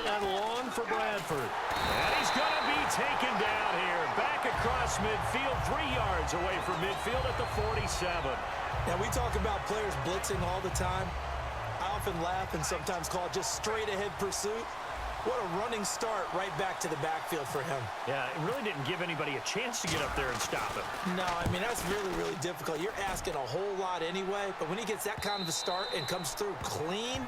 and long for Bradford. And he's going to be taken down here. Back across midfield, 3 yards away from midfield at the 47. Now, we talk about players blitzing all the time. I often laugh and sometimes call it just straight-ahead pursuit. What a running start right back to the backfield for him. Yeah, it really didn't give anybody a chance to get up there and stop him. No, I mean, that's really, really difficult. You're asking a whole lot anyway, but when he gets that kind of a start and comes through clean,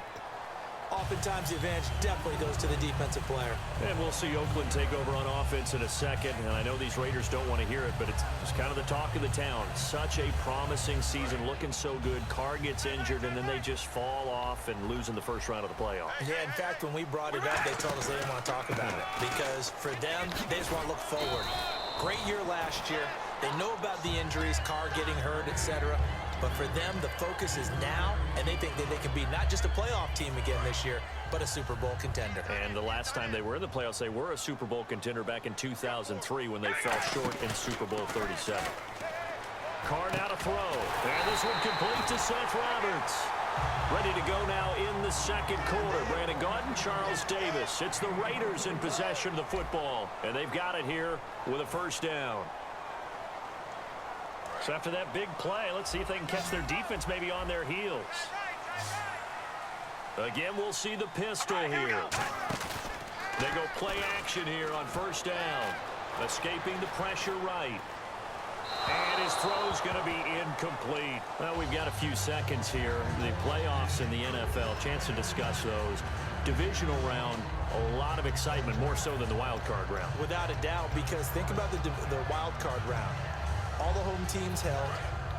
oftentimes the advantage definitely goes to the defensive player. And we'll see Oakland take over on offense in a second. And I know these Raiders don't want to hear it, but it's kind of the talk of the town. Such a promising season, looking so good. Carr gets injured, and then they just fall off and lose in the first round of the playoffs. Yeah, in fact, when we brought it up, they told us they didn't want to talk about it. Because for them, they just want to look forward. Great year last year. They know about the injuries, Carr getting hurt, etc. But for them, the focus is now, and they think that they can be not just a playoff team again this year, but a Super Bowl contender. And the last time they were in the playoffs, they were a Super Bowl contender back in 2003 when they fell short in Super Bowl 37. Carr now to throw. And this one complete to Seth Roberts. Ready to go now in the second quarter. Brandon Gaudin, Charles Davis. It's the Raiders in possession of the football. And they've got it here with a first down. So after that big play, let's see if they can catch their defense maybe on their heels. Again, we'll see the pistol here. They go play action here on first down. Escaping the pressure right. And his throw's going to be incomplete. Well, we've got a few seconds here. The playoffs in the NFL, chance to discuss those. Divisional round, a lot of excitement, more so than the wild card round. Without a doubt, because think about the wild card round. All the home teams held.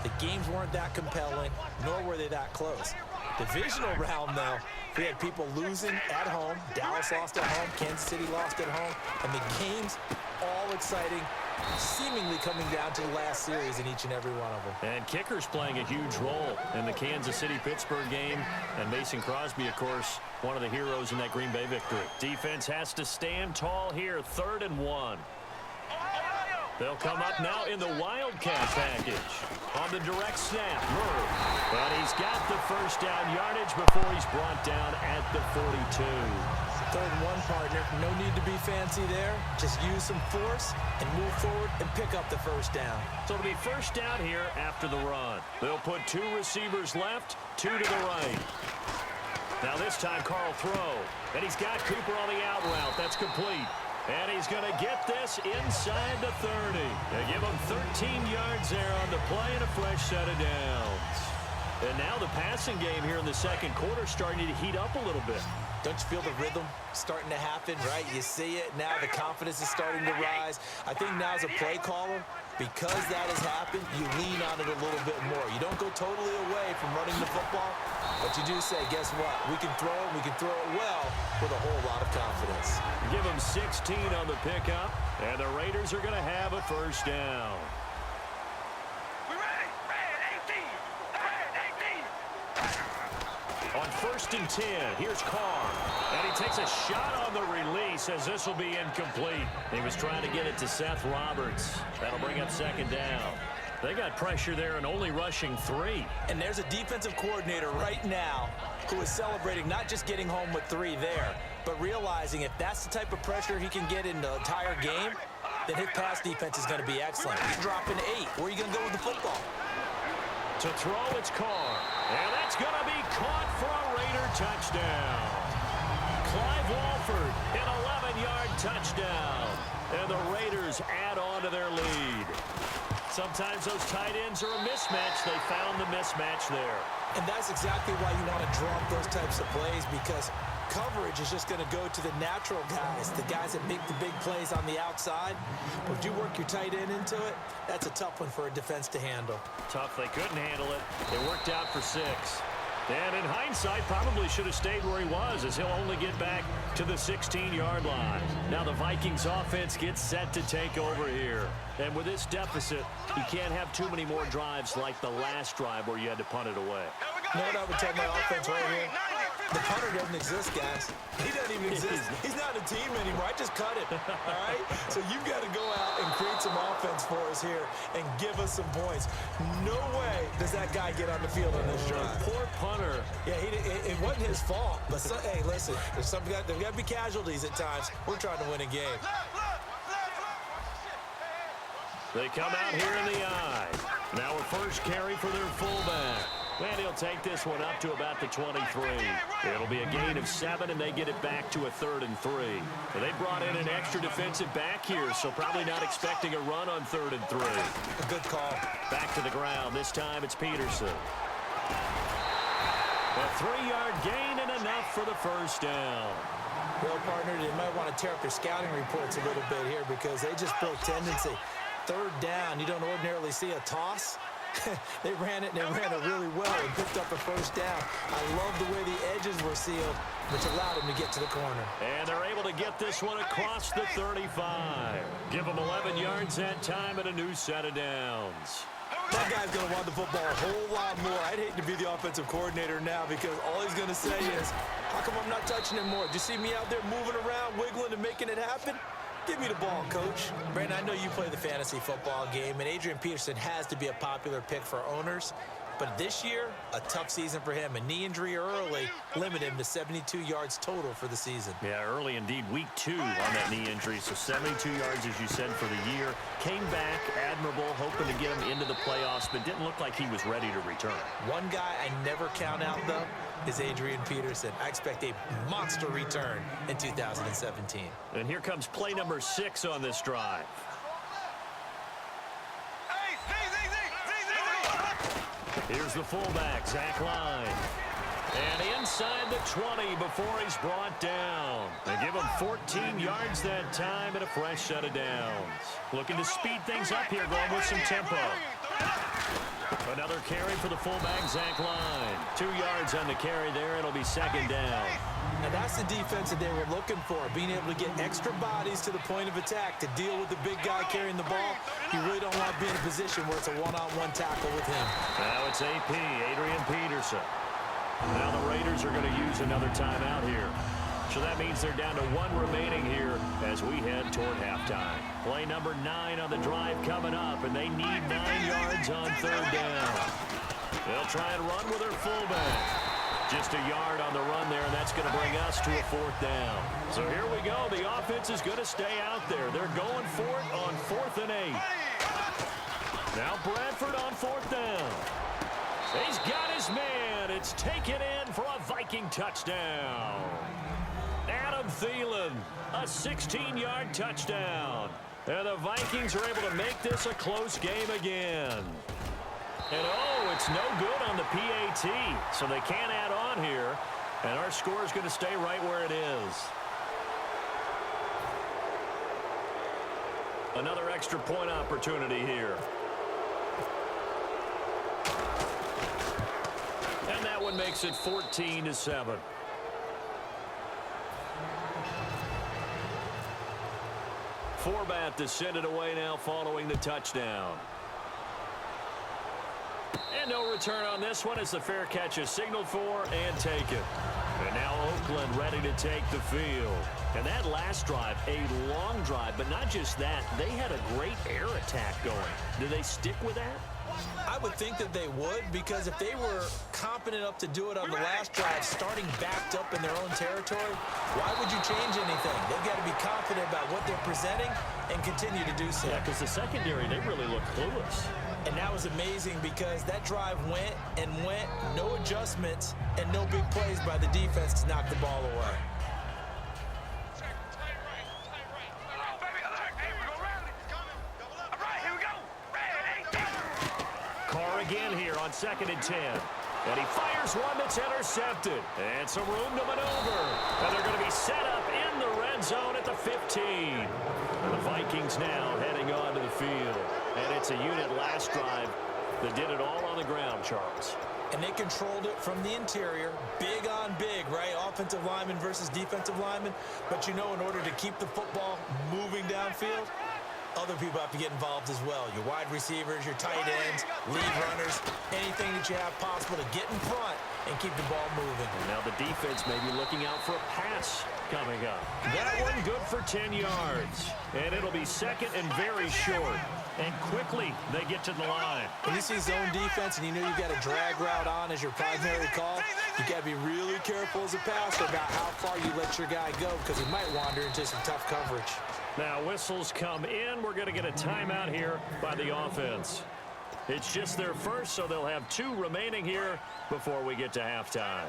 The games weren't that compelling, nor were they that close. Divisional round, though, we had people losing at home. Dallas lost at home. Kansas City lost at home. And the games, all exciting, seemingly coming down to the last series in each and every one of them. And kickers playing a huge role in the Kansas City-Pittsburgh game. And Mason Crosby, of course, one of the heroes in that Green Bay victory. Defense has to stand tall here, 3rd and 1. They'll come up now in the Wildcat package. On the direct snap, Murray. But he's got the first down yardage before he's brought down at the 42. 3rd and 1, partner. No need to be fancy there. Just use some force and move forward and pick up the first down. So it'll be first down here after the run. They'll put 2 receivers left, 2 to the right. Now this time, Carl throw. And he's got Cooper on the out route. That's complete. And he's going to get this inside the 30. They give him 13 yards there on the play and a fresh set of downs. And now the passing game here in the second quarter starting to heat up a little bit. Don't you feel the rhythm starting to happen, right? You see it now. The confidence is starting to rise. I think now as a play caller, because that has happened, you lean on it a little bit more. You don't go totally away from running the football, but you do say, guess what? We can throw it. We can throw it well with a whole lot of confidence. Give them 16 on the pickup, and the Raiders are going to have a first down. On 1st and 10, here's Carr. And he takes a shot on the release as this will be incomplete. He was trying to get it to Seth Roberts. That'll bring up 2nd down. They got pressure there and only rushing 3. And there's a defensive coordinator right now who is celebrating not just getting home with 3 there, but realizing if that's the type of pressure he can get in the entire game, then his pass defense is going to be excellent. He's dropping 8. Where are you going to go with the football? To throw, it's Carr. And that's going to be caught for a Raider touchdown. Clive Walford, an 11-yard touchdown. And the Raiders add on to their lead. Sometimes those tight ends are a mismatch. They found the mismatch there. And that's exactly why you want to draw up those types of plays, because coverage is just going to go to the natural guys, the guys that make the big plays on the outside. But if you work your tight end into it, that's a tough one for a defense to handle. Tough. They couldn't handle it. It worked out for 6. And in hindsight, probably should have stayed where he was, as he'll only get back to the 16-yard line. Now the Vikings offense gets set to take over here. And with this deficit, you can't have too many more drives like the last drive where you had to punt it away. You know what I would tell my offense right here? The punter doesn't exist, guys. He doesn't even exist. He's not a team anymore. I just cut him, all right? So you've got to go out and create some offense for us here and give us some points. No way does that guy get on the field on this drive. Poor punter. Yeah, it wasn't his fault. But, hey, listen, there's got to be casualties at times. We're trying to win a game. They come out here in the eye. Now a first carry for their fullback. And he'll take this one up to about the 23. It'll be a gain of 7, and they get it back to a 3rd and 3. They brought in an extra defensive back here, so probably not expecting a run on 3rd and 3. A good call. Back to the ground. This time it's Peterson. A 3-yard gain and enough for the first down. Well, partner, they might want to tear up their scouting reports a little bit here because they just broke tendency. 3rd down, you don't ordinarily see a toss. They ran it, and they ran it really well and picked up a first down. I love the way the edges were sealed, which allowed them to get to the corner. And they're able to get this one across the 35. Give them 11 yards that time and a new set of downs. That guy's going to want the football a whole lot more. I'd hate to be the offensive coordinator now because all he's going to say is, how come I'm not touching him more? Do you see me out there moving around, wiggling, and making it happen? Give me the ball, coach. Brandon, I know you play the fantasy football game, and Adrian Peterson has to be a popular pick for owners. But this year, a tough season for him. A knee injury early limited him to 72 yards total for the season. Yeah, early indeed. Week 2 on that knee injury. So 72 yards, as you said, for the year. Came back admirable, hoping to get him into the playoffs, but didn't look like he was ready to return. One guy I never count out, though, is Adrian Peterson. I expect a monster return in 2017. And here comes play number 6 on this drive. Here's the fullback, Zach Line. And inside the 20 before he's brought down. They give him 14 yards that time and a fresh set of downs. Looking to speed things up here, going with some tempo. Another carry for the fullback, Zach Line. 2 yards on the carry there. It'll be 2nd down. Now that's the defense that they were looking for, being able to get extra bodies to the point of attack to deal with the big guy carrying the ball. You really don't want to be in a position where it's a one-on-one tackle with him. Now it's AP, Adrian Peterson. Now the Raiders are going to use another timeout here. So that means they're down to 1 remaining here as we head toward halftime. Play number 9 on the drive coming up, and they need 9 yards on 3rd down. They'll try and run with their fullback. Just a yard on the run there, and that's going to bring us to a 4th down. So here we go. The offense is going to stay out there. They're going for it on 4th and 8. Now Bradford on 4th down. He's got his man. It's taken in for a Viking touchdown. Adam Thielen, a 16-yard touchdown. And the Vikings are able to make this a close game again. And, oh, it's no good on the PAT, so they can't add on here. And our score is going to stay right where it is. Another extra point opportunity here. And that one makes it 14-7. Forbat to send it away now following the touchdown. And no return on this one as the fair catch is signaled for and taken. And now Oakland ready to take the field. And that last drive, a long drive, but not just that. They had a great air attack going. Do they stick with that? I would think that they would, because if they were competent enough to do it on the last drive, starting backed up in their own territory, why would you change anything? They've got to be confident about what they're presenting and continue to do so. Yeah, because the secondary, they really look clueless. And that was amazing because that drive went and went, no adjustments, and no big plays by the defense to knock the ball away. Carr again here on 2nd and 10. And he fires one that's intercepted. And some room to maneuver. And they're going to be set up in the red zone at the 15. And the Vikings now heading onto the field. And it's a unit last drive that did it all on the ground, Charles. And they controlled it from the interior. Big on big, right? Offensive lineman versus defensive lineman. But you know, in order to keep the football moving downfield, other people have to get involved as well. Your wide receivers, your tight ends, lead runners, anything that you have possible to get in front and keep the ball moving. And now the defense may be looking out for a pass coming up. That one good for 10 yards. And it'll be second and very short. And quickly they get to the line. When you see zone defense and you know you've got a drag route on as your primary call, you got to be really careful as a passer about how far you let your guy go because he might wander into some tough coverage. Now whistles come in. We're going to get a timeout here by the offense. It's just their first, so they'll have 2 remaining here before we get to halftime.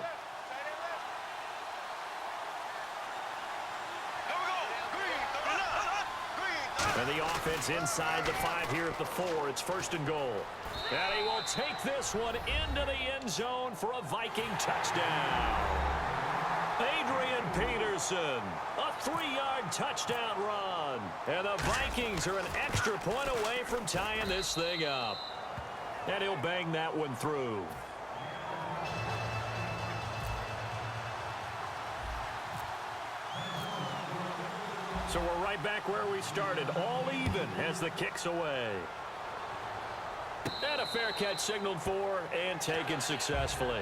And the offense inside the 5 here at the 4. It's first and goal. And he will take this one into the end zone for a Viking touchdown. Adrian Peterson, a 3-yard touchdown run. And the Vikings are an extra point away from tying this thing up. And he'll bang that one through. So we're right back where we started, all even as the kick's away. And a fair catch signaled for and taken successfully.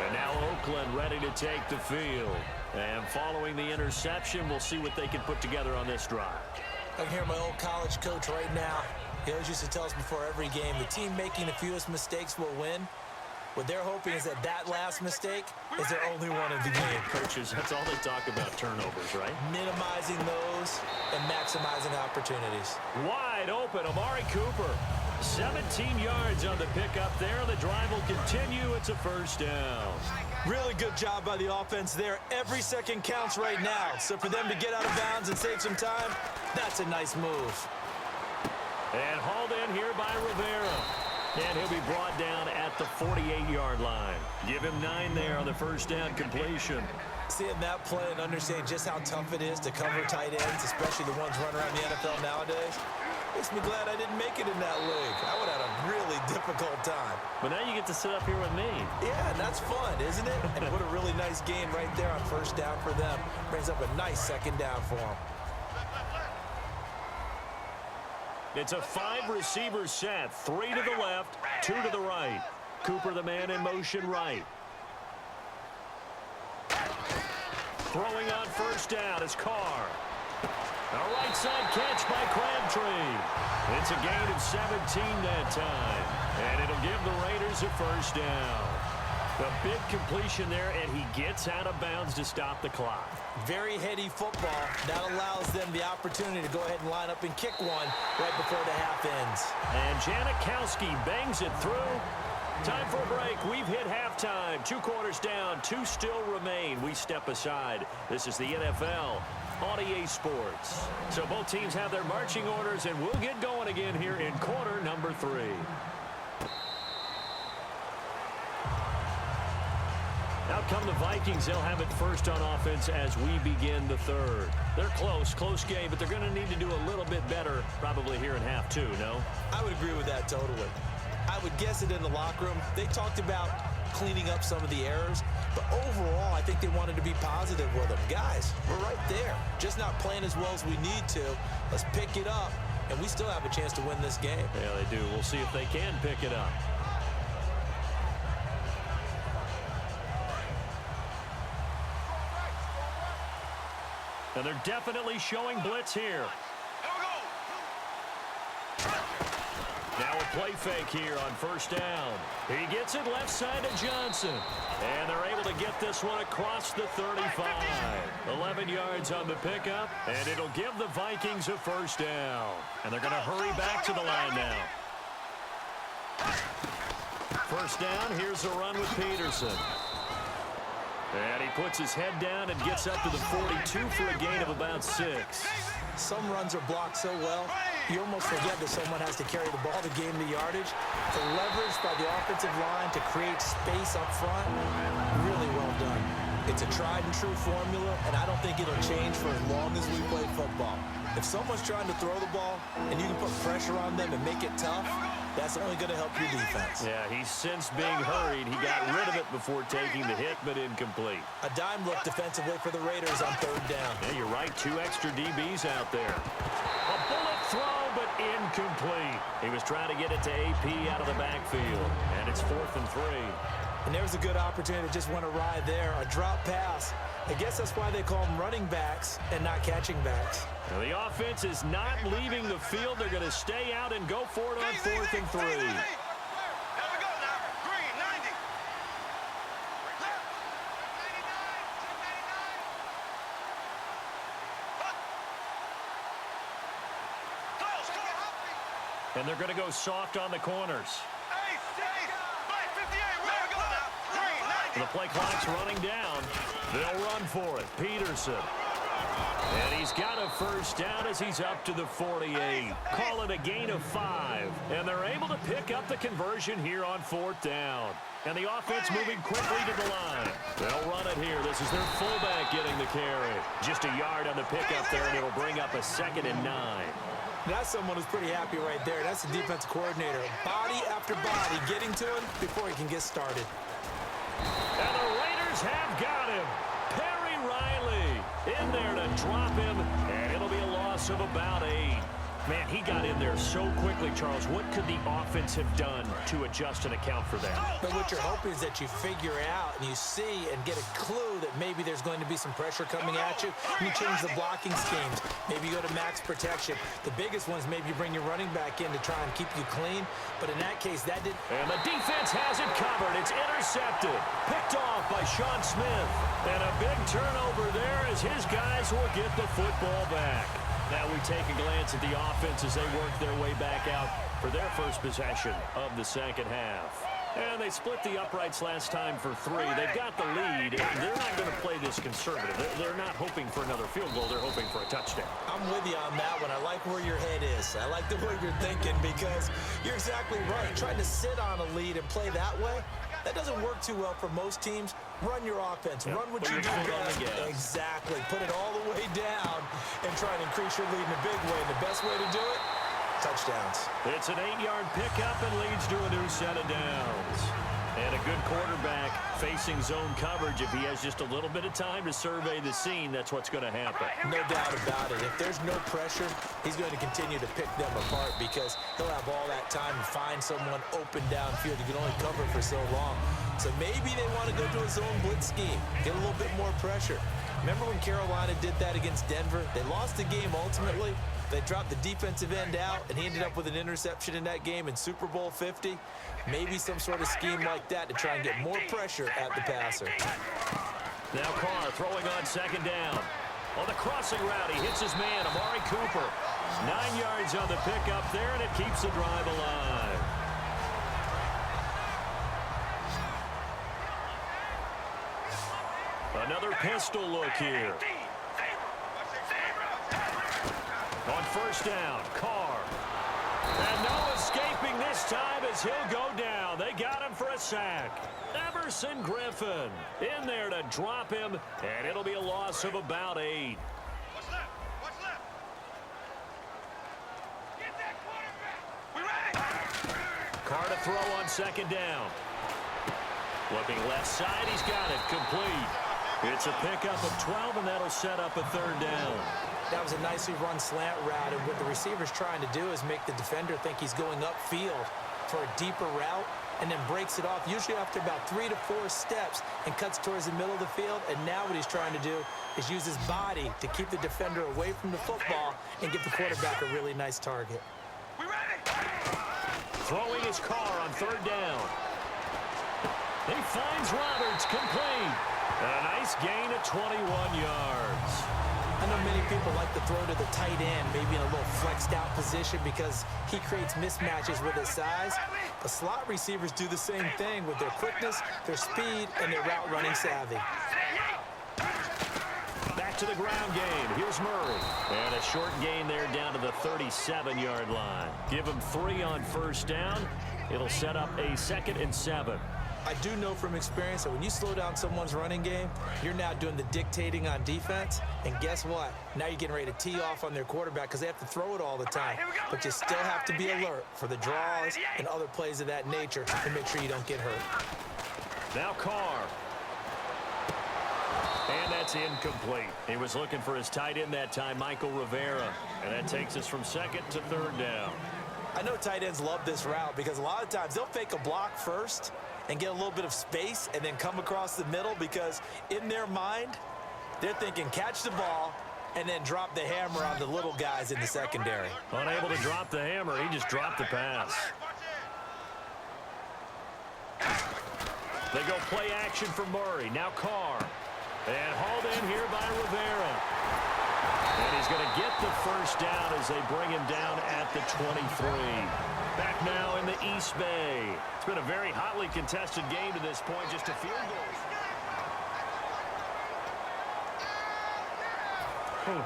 And now Oakland ready to take the field. And following the interception, we'll see what they can put together on this drive. I can hear my old college coach right now. He always used to tell us before every game, the team making the fewest mistakes will win. What they're hoping is that last mistake is their only one of the game. Coaches, that's all they talk about, turnovers, right? Minimizing those and maximizing opportunities. Wide open, Amari Cooper. 17 yards on the pickup there. The drive will continue. It's a first down. Really good job by the offense there. Every second counts right now. So for them to get out of bounds and save some time, that's a nice move. And hauled in here by Rivera. And he'll be brought down at the 48-yard line. Give him 9 there on the first down completion. Seeing that play and understanding just how tough it is to cover tight ends, especially the ones running around the NFL nowadays, makes me glad I didn't make it in that league. I would have had a really difficult time. But now you get to sit up here with me. Yeah, and that's fun, isn't it? And what a really nice game right there on first down for them. Brings up a nice second down for them. It's a 5-receiver set. 3 to the left, 2 to the right. Cooper, the man in motion right. Throwing on first down is Carr. A right side catch by Crabtree. It's a gain of 17 that time. And it'll give the Raiders a first down. A big completion there, and he gets out of bounds to stop the clock. Very heady football. That allows them the opportunity to go ahead and line up and kick one right before the half ends. And Janikowski bangs it through. Time for a break. We've hit halftime. 2 quarters down. 2 still remain. We step aside. This is the NFL on EA Sports. So both teams have their marching orders, and we'll get going again here in quarter number 3. Out come the Vikings. They'll have it first on offense as we begin the third. They're close game, but they're going to need to do a little bit better probably here in half 2, no? I would agree with that totally. I would guess it in the locker room. They talked about cleaning up some of the errors, but overall, I think they wanted to be positive with them. Guys, we're right there. Just not playing as well as we need to. Let's pick it up, and we still have a chance to win this game. Yeah, they do. We'll see if they can pick it up. And they're definitely showing blitz here. Now a play fake here on first down. He gets it left side to Johnson. And they're able to get this one across the 35. 11 yards on the pickup, and it'll give the Vikings a first down. And they're going to hurry back to the line now. First down, here's a run with Peterson. And he puts his head down and gets up to the 42 for a gain of about 6. Some runs are blocked so well, you almost forget that someone has to carry the ball to gain the yardage. The leverage by the offensive line to create space up front, really well done. It's a tried and true formula, and I don't think it'll change for as long as we play football. If someone's trying to throw the ball and you can put pressure on them and make it tough, that's only going to help your defense. Yeah, he's since being hurried. He got rid of it before taking the hit, but incomplete. A dime look defensively for the Raiders on third down. Yeah, you're right. 2 extra DBs out there. A bullet throw, but incomplete. He was trying to get it to AP out of the backfield, and it's 4th and 3. And there's a good opportunity to just went awry there, a drop pass. I guess that's why they call them running backs and not catching backs. Now the offense is not leaving the field. They're going to stay out and go for it on 4th and 3. And they're going to go soft on the corners. The play clock's running down. They'll run for it. Peterson. And he's got a first down as he's up to the 48. Call it a gain of 5. And they're able to pick up the conversion here on 4th down. And the offense moving quickly to the line. They'll run it here. This is their fullback getting the carry. Just a yard on the pickup there, and it'll bring up a 2nd and 9. That's someone who's pretty happy right there. That's the defensive coordinator. Body after body getting to him before he can get started. And the Raiders have got him. Perry Riley in there to drop him, and it'll be a loss of about 8. Man, he got in there so quickly, Charles. What could the offense have done to adjust and account for that? But what you're hoping is that you figure out and you see and get a clue that maybe there's going to be some pressure coming at you. You change the blocking schemes. Maybe you go to max protection. The biggest one is maybe you bring your running back in to try and keep you clean. But in that case, that didn't. And the defense has it covered. It's intercepted. Picked off by Sean Smith. And a big turnover there as his guys will get the football back. Now we take a glance at the offense as they work their way back out for their first possession of the second half. And they split the uprights last time for 3. They've got the lead. They're not going to play this conservative. They're not hoping for another field goal. They're hoping for a touchdown. I'm with you on that one. I like where your head is. I like the way you're thinking because you're exactly right. Trying to sit on a lead and play that way, that doesn't work too well for most teams. Run your offense. Yep. Run what you do best. Exactly. Put it all the way down and try and increase your lead in a big way. And the best way to do it, touchdowns. It's an 8-yard pickup and leads to a new set of downs. And a good quarterback facing zone coverage. If he has just a little bit of time to survey the scene, that's what's going to happen. No doubt about it. If there's no pressure, he's going to continue to pick them apart because he'll have all that time to find someone open downfield. He can only cover for so long. So maybe they want to go to a zone blitz scheme, get a little bit more pressure. Remember when Carolina did that against Denver? They lost the game ultimately. They dropped the defensive end out, and he ended up with an interception in that game in Super Bowl 50. Maybe some sort of scheme like that to try and get more pressure at the passer. Now Carr throwing on 2nd down. On the crossing route, he hits his man, Amari Cooper. 9 yards on the pickup there, and it keeps the drive alive. Another pistol look here. On 1st down, Carr. And no escaping this time as he'll go down. They got him for a sack. Everson Griffin in there to drop him, and it'll be a loss of about 8. What's left? What's left? Get that quarterback. We ready? Carr to throw on 2nd down. Looking left side, he's got it complete. It's a pickup of 12, and that'll set up a 3rd down. That was a nicely run slant route, and what the receiver's trying to do is make the defender think he's going upfield for a deeper route and then breaks it off, usually after about 3 to 4 steps, and cuts towards the middle of the field. And now what he's trying to do is use his body to keep the defender away from the football and give the quarterback a really nice target. We ready? Throwing his Carr on 3rd down. He finds Roberts complete. A nice gain of 21 yards. I know many people like to throw to the tight end, maybe in a little flexed out position because he creates mismatches with his size. The slot receivers do the same thing with their quickness, their speed, and their route running savvy. Back to the ground game. Here's Murray. And a short gain there down to the 37-yard line. Give him 3 on 1st down. It'll set up a 2nd and 7. I do know from experience that when you slow down someone's running game, you're now doing the dictating on defense. And guess what? Now you're getting ready to tee off on their quarterback because they have to throw it all the time. But you still have to be alert for the draws and other plays of that nature to make sure you don't get hurt. Now Carr. And that's incomplete. He was looking for his tight end that time, Michael Rivera. And that takes us from 2nd to 3rd down. I know tight ends love this route because a lot of times they'll fake a block first, and get a little bit of space and then come across the middle, because in their mind, they're thinking catch the ball and then drop the hammer on the little guys in the secondary. Unable to drop the hammer, he just dropped the pass. They go play action for Murray. Now Carr. And hauled in here by Rivera. And he's going to get the first down as they bring him down at the 23. Back now in the East Bay. It's been a very hotly contested game to this point, just a field goals.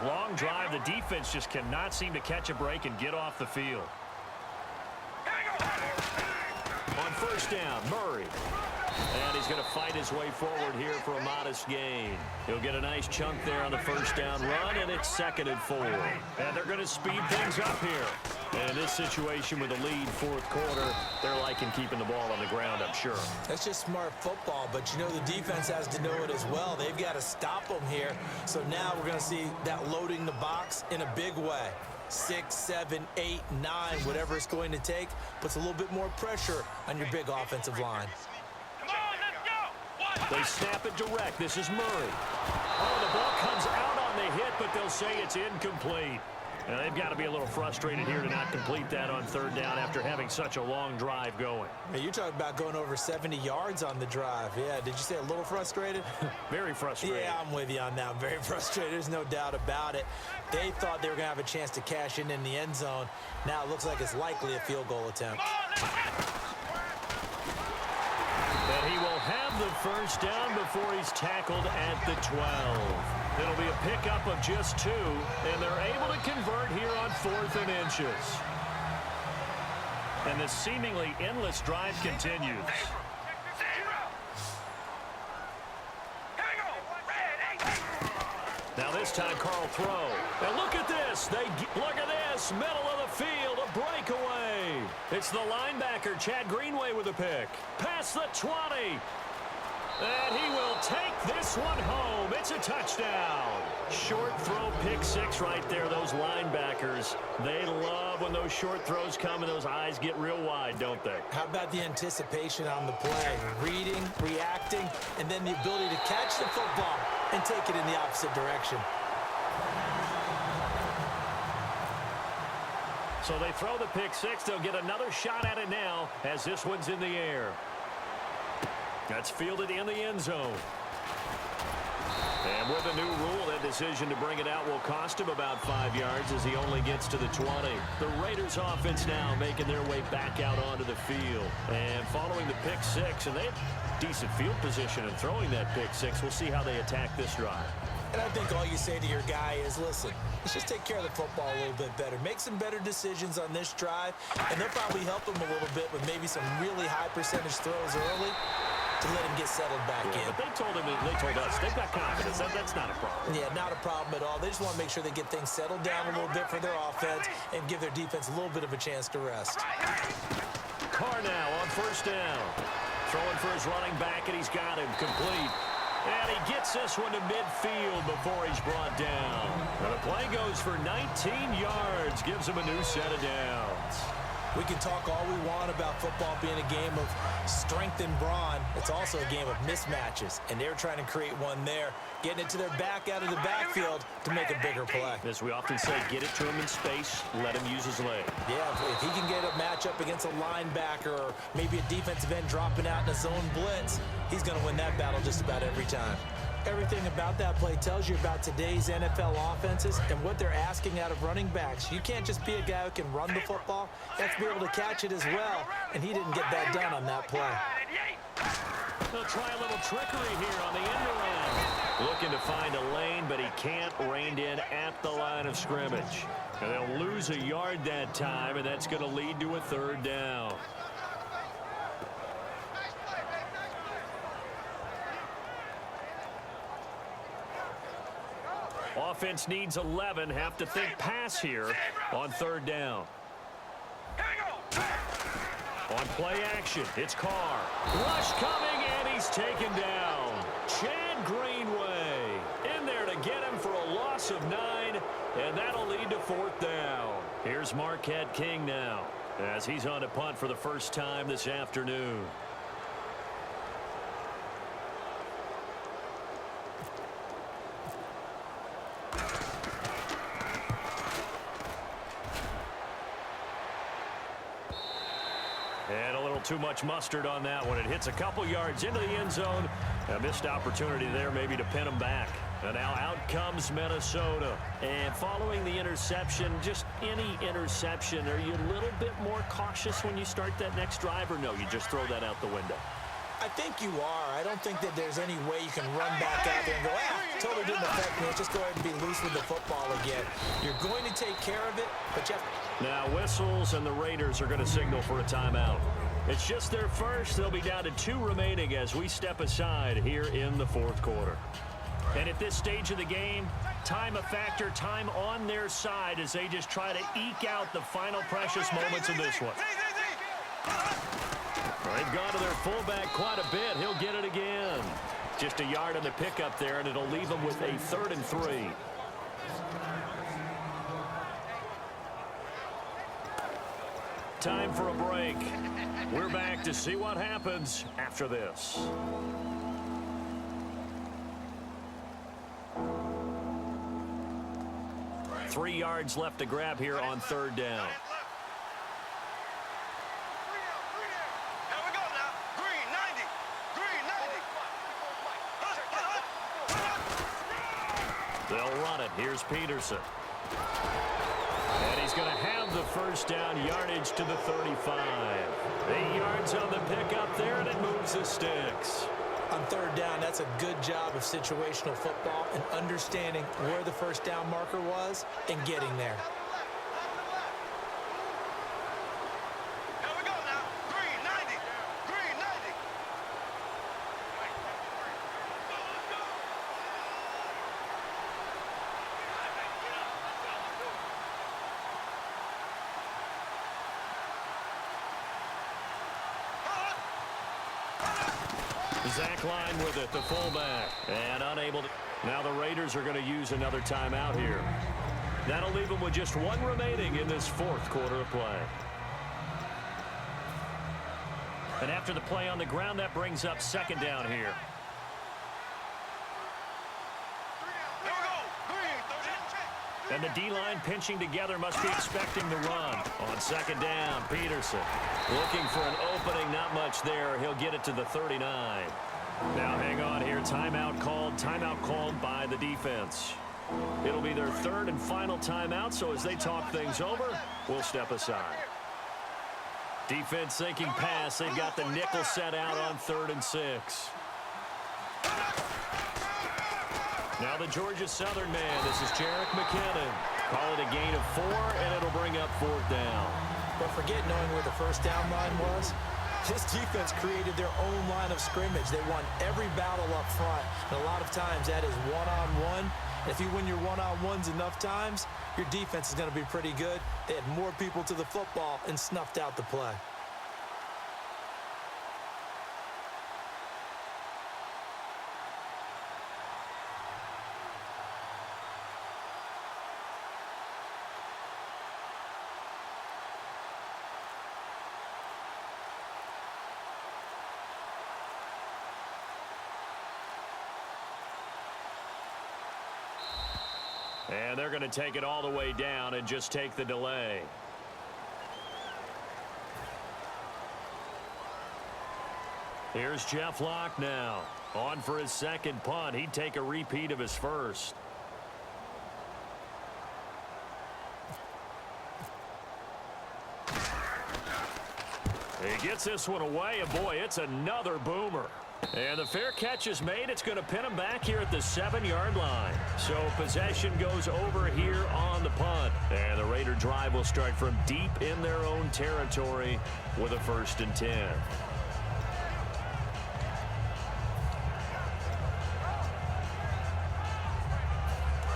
Long drive. The defense just cannot seem to catch a break and get off the field. On first down, Murray. And he's going to fight his way forward here for a modest gain. He'll get a nice chunk there on the first down run, and it's 2nd and 4. And they're going to speed things up here. And in this situation with a lead fourth quarter, they're liking keeping the ball on the ground, I'm sure. That's just smart football, but you know the defense has to know it as well. They've got to stop them here. So now we're going to see that loading the box in a big way. 6, 7, 8, 9, whatever it's going to take, puts a little bit more pressure on your big offensive line. They snap it direct. This is Murray. Oh, the ball comes out on the hit, but they'll say it's incomplete. And they've got to be a little frustrated here to not complete that on third down after having such a long drive going. Hey, you're talking about going over 70 yards on the drive. Yeah, did you say a little frustrated? Very frustrated. Yeah, I'm with you on that. I'm very frustrated. There's no doubt about it. They thought they were going to have a chance to cash in the end zone. Now it looks like it's likely a field goal attempt. And he will have the first down before he's tackled at the 12. It'll be a pickup of just 2, and they're able to convert here on 4th and inches. And this seemingly endless drive continues. Now this time, Carl throw. And look at this. Look at this. Middle of the field, a breakaway. It's the linebacker, Chad Greenway, with a pick. Past the 20. And he will take this one home. It's a touchdown. Short throw, pick 6 right there. Those linebackers, they love when those short throws come and those eyes get real wide, don't they? How about the anticipation on the play? Reading, reacting, and then the ability to catch the football and take it in the opposite direction. So they throw the pick 6. They'll get another shot at it now as this one's in the air. That's fielded in the end zone. And with a new rule, that decision to bring it out will cost him about 5 yards as he only gets to the 20. The Raiders offense now making their way back out onto the field. And following the pick 6, and they have decent field position in throwing that pick 6. We'll see how they attack this drive. And I think all you say to your guy is, listen, let's just take care of the football a little bit better. Make some better decisions on this drive, and they'll probably help him a little bit with maybe some really high percentage throws early to let him get settled back in. But they told us they've got confidence. That's not a problem. Yeah, not a problem at all. They just want to make sure they get things settled down a little bit for their offense and give their defense a little bit of a chance to rest. Carr now on first down. Throwing for his running back, and he's got him complete. And he gets this one to midfield before he's brought down. And the play goes for 19 yards, gives him a new set of downs. We can talk all we want about football being a game of strength and brawn. It's also a game of mismatches, and they're trying to create one there, getting it to their back out of the backfield to make a bigger play. As we often say, get it to him in space, let him use his leg. Yeah, if he can get a matchup against a linebacker or maybe a defensive end dropping out in a zone blitz, he's going to win that battle just about every time. Everything about that play tells you about today's NFL offenses and what they're asking out of running backs. You can't just be a guy who can run the football. You have to be able to catch it as well, and he didn't get that done on that play. They'll try a little trickery here on the end around. Looking to find a lane, but he can't. Reined in at the line of scrimmage. And they'll lose a yard that time, and that's going to lead to a third down. Offense needs 11. Have to think pass here on third down. On play action, it's Carr. Rush coming, and he's taken down. Chad Greenway in there to get him for a loss of 9, and that'll lead to fourth down. Here's Marquette King now as he's on to punt for the first time this afternoon. too much mustard on that one. It hits a couple yards into the end zone. A missed opportunity there maybe to pin them back. And now out comes Minnesota. And following the interception, just any interception, are you a little bit more cautious when you start that next drive, or no, you just throw that out the window? I think you are. I don't think that there's any way you can run back out there and go, totally didn't affect me. Let's just go ahead and be loose with the football again. You're going to take care of it, but Jeff. Now whistles, and the Raiders are going to signal for a timeout. It's just their first. They'll be down to 2 remaining as we step aside here in the fourth quarter. And at this stage of the game, time a factor, time on their side as they just try to eke out the final precious moments of this one. They've gone to their fullback quite a bit. He'll get it again. Just a yard on the pickup there, and it'll leave them with a 3rd and 3. Time for a break. We're back to see what happens after this. Three yards left to grab here on 3rd down. Here we go now. Green, 90. Green, 90. They'll run it. Here's Peterson. And he's going to have the first down, yardage to the 35. 8 yards on the pickup there, and it moves the sticks. On 3rd down, that's a good job of situational football and understanding where the first down marker was and getting there. Here we go now. Green, 90. Green, 90. Zach Line with it, the fullback, and unable to. Now the Raiders are going to use another timeout here. That'll leave them with just 1 remaining in this 4th quarter of play. And after the play on the ground, that brings up 2nd down here. Here we go. Green, 30. And the D-line pinching together must be expecting the run. On 2nd down, Peterson looking for an opening, not much there. He'll get it to the 39. Now hang on here, timeout called by the defense. It'll be their 3rd and final timeout, so as they talk things over, we'll step aside. Defense thinking pass. They've got the nickel set out on 3rd and 6. Now the Georgia Southern man, this is Jerick McKinnon. Call it a gain of 4, and it'll bring up 4th down. But forget knowing where the first down line was. This defense created their own line of scrimmage. They won every battle up front, and a lot of times that is one-on-one. And if you win your one-on-ones enough times, your defense is going to be pretty good. They had more people to the football and snuffed out the play. And they're going to take it all the way down and just take the delay. Here's Jeff Locke now. On for his 2nd punt. He'd take a repeat of his first. He gets this one away, and boy, it's another boomer. And the fair catch is made. It's going to pin him back here at the 7-yard line. So possession goes over here on the punt. And the Raider drive will start from deep in their own territory with a 1st and 10.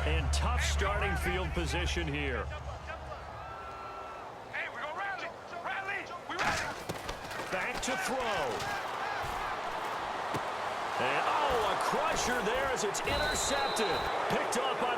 And tough starting field position here. Hey, we go rally. Rally. We rally. Back to throw. And, a crusher there as it's intercepted. Picked off by